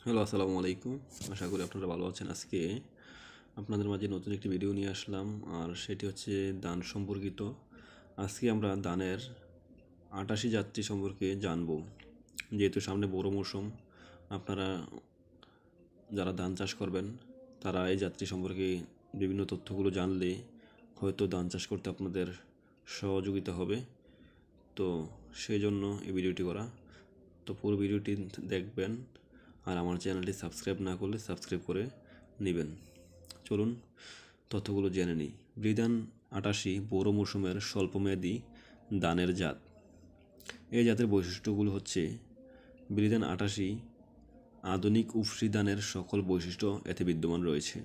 Hello, আসসালামু আলাইকুম। আশা করি আপনারা ভালো আছেন। আজকে আপনাদের মাঝে নতুন একটি ভিডিও নিয়ে আসলাম, আর সেটি হচ্ছে দান সম্পর্কিত। আজকে আমরা দানের ৮৮ জাতটি সম্পর্কে জানব। যেহেতু সামনে বড় মৌসুম, আপনারা যারা ধান চাষ করবেন তারা এই জাতটি সম্পর্কে বিভিন্ন তথ্যগুলো জানলে হয়তো ধান চাষ করতে আপনাদের সহযোগিতা হবে। তো সেই জন্য এই ভিডিওটি করা। তো পুরো ভিডিওটি দেখবেন, আর আমার চ্যানেলটি সাবস্ক্রাইব না করলে সাবস্ক্রাইব করে নেবেন। চলুন তথ্যগুলো জেনে নিই। বৃধান ৮৮ বড় মৌসুমের স্বল্পমেয়াদী ধানের জাত। এই জাতের বৈশিষ্ট্যগুলো হচ্ছে: বৃধান ৮৮ আধুনিক উফশী ধানের সকল বৈশিষ্ট্য এতে বিদ্যমান রয়েছে।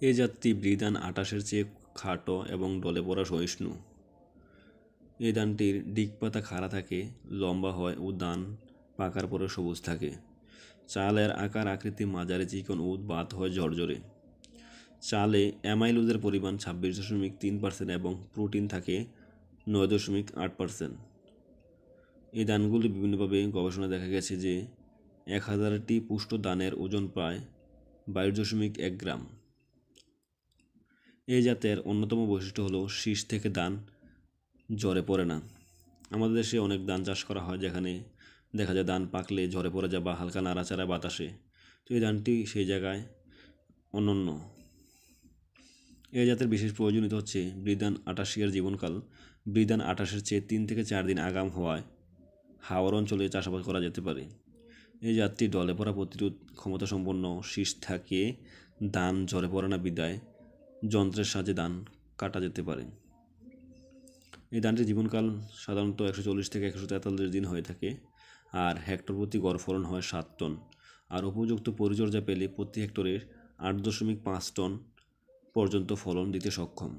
এই জাতটি বৃধান ২৮-এর চেয়ে খাটো এবং ডলে পড়া সহিষ্ণু। এই ধানটির ডিগপাতা খাড়া থাকে, লম্বা হয় ও ধান পাকার পরে সবুজ থাকে। চালের আকার আকৃতি মাঝারি চিকন ও ভাত হয় ঝরঝরে। চালে অ্যামাইলোজের পরিমাণ ২৬.৩% এবং প্রোটিন থাকে ৯.৮%। এই ধানগুলি বিভিন্নভাবে গবেষণায় দেখা গেছে যে ১,০০০টি পুষ্ট ধানের ওজন প্রায় ২২.১ গ্রাম। এই জাতের অন্যতম বৈশিষ্ট্য হলো শীষ থেকে ধান ঝরে পড়ে না। আমাদের দেশে অনেক ধান চাষ করা হয়, যেখানে দেখা যায় ধান পাকলে ঝরে পড়ে যায় বা হালকা নাড়াচাড়া বাতাসে। তো এই ধানটি সেই জায়গায় অনন্য। এই জাতের বিশেষ প্রয়োজনীয়তা হচ্ছে বৃধান ৮৮ এর জীবনকাল বৃধান ২৮-এর চেয়ে ৩ থেকে ৪ দিন আগাম হওয়ায় হাওর অঞ্চলে চাষাবাদ করা যেতে পারে। এই জাতটি ডলে পড়া প্রতিরোধ ক্ষমতা সম্পন্ন, শীষ থাকে ধান ঝরে পড়ে না বিধায় যন্ত্রের সাহায্যে ধান কাটা যেতে পারে। এই ধানটির জীবনকাল সাধারণত ১৪০ থেকে ১৪৩ দিন হয়ে থাকে, আর হেক্টর প্রতি গড় ফলন হয় ৭ টন। আর উপযুক্ত পরিচর্যা পেলে প্রতি হেক্টরে ৮.৫ টন পর্যন্ত ফলন দিতে সক্ষম।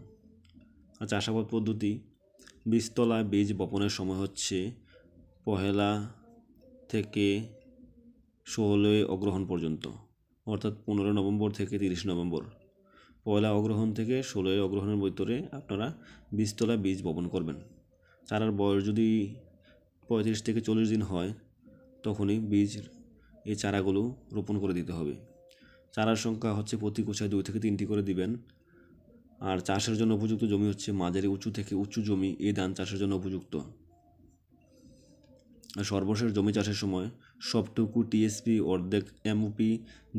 আর চাষাবাদ পদ্ধতি: বীজতলায় বীজ বপনের সময় হচ্ছে ১ থেকে ১৬ অগ্রহণ পর্যন্ত, অর্থাৎ ১৫ নভেম্বর থেকে ৩০ নভেম্বর। ১ অগ্রহণ থেকে ১৬ অগ্রহণের ভিতরে আপনারা বীজতলায় বীজ বপন করবেন। চারার বয়স যদি ৩৫ থেকে ৪০ দিন হয়, তখনই এই চারাগুলো রোপণ করে দিতে হবে। চারার সংখ্যা হচ্ছে প্রতি গোছায় ২ থেকে ৩টি করে দিবেন। আর চাষের জন্য উপযুক্ত জমি হচ্ছে মাঝারি উঁচু থেকে উঁচু জমি এই ধান চাষের জন্য উপযুক্ত। আর সর্বশেষ জমি চাষের সময় সবটুকু টিএসপি, অর্ধেক এমওপি,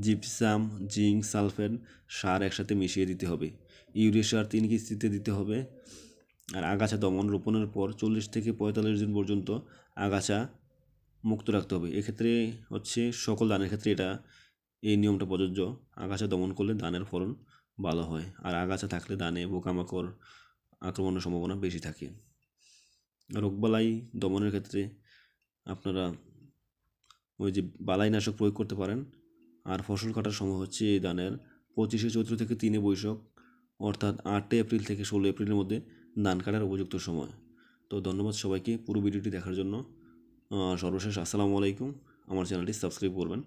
জিপসাম, জিঙ্ক সালফেট সার একসাথে মিশিয়ে দিতে হবে। ইউরিয়া সার ৩ কিস্তিতে দিতে হবে। আর আগাছা দমন: রোপণের পর ৪০ থেকে ৪৫ দিন পর্যন্ত আগাছা মুক্ত রাখতে হবে। এক্ষেত্রে হচ্ছে সকল ধানের ক্ষেত্রে এই নিয়মটা প্রযোজ্য। আগাছা দমন করলে ধানের ফলন ভালো হয়, আর আগাছা থাকলে ধানে পোকামাকড় আক্রমণের সম্ভাবনা বেশি থাকে। রোগবালাই দমনের ক্ষেত্রে আপনারা ওই যে বালাইনাশক প্রয়োগ করতে পারেন। আর ফসল কাটার সময় হচ্ছে এই ধানের ২৫শে চৈত্র থেকে ৩ বৈশাখ, অর্থাৎ ৮ এপ্রিল থেকে ১৬ এপ্রিলের মধ্যে ধান কাটার উপযুক্ত সময়। তো ধন্যবাদ সবাইকে পুরো ভিডিওটি দেখার জন্য। সর্বশেষ আসসালামু আলাইকুম। আমার চ্যানেলটি সাবস্ক্রাইব করবেন।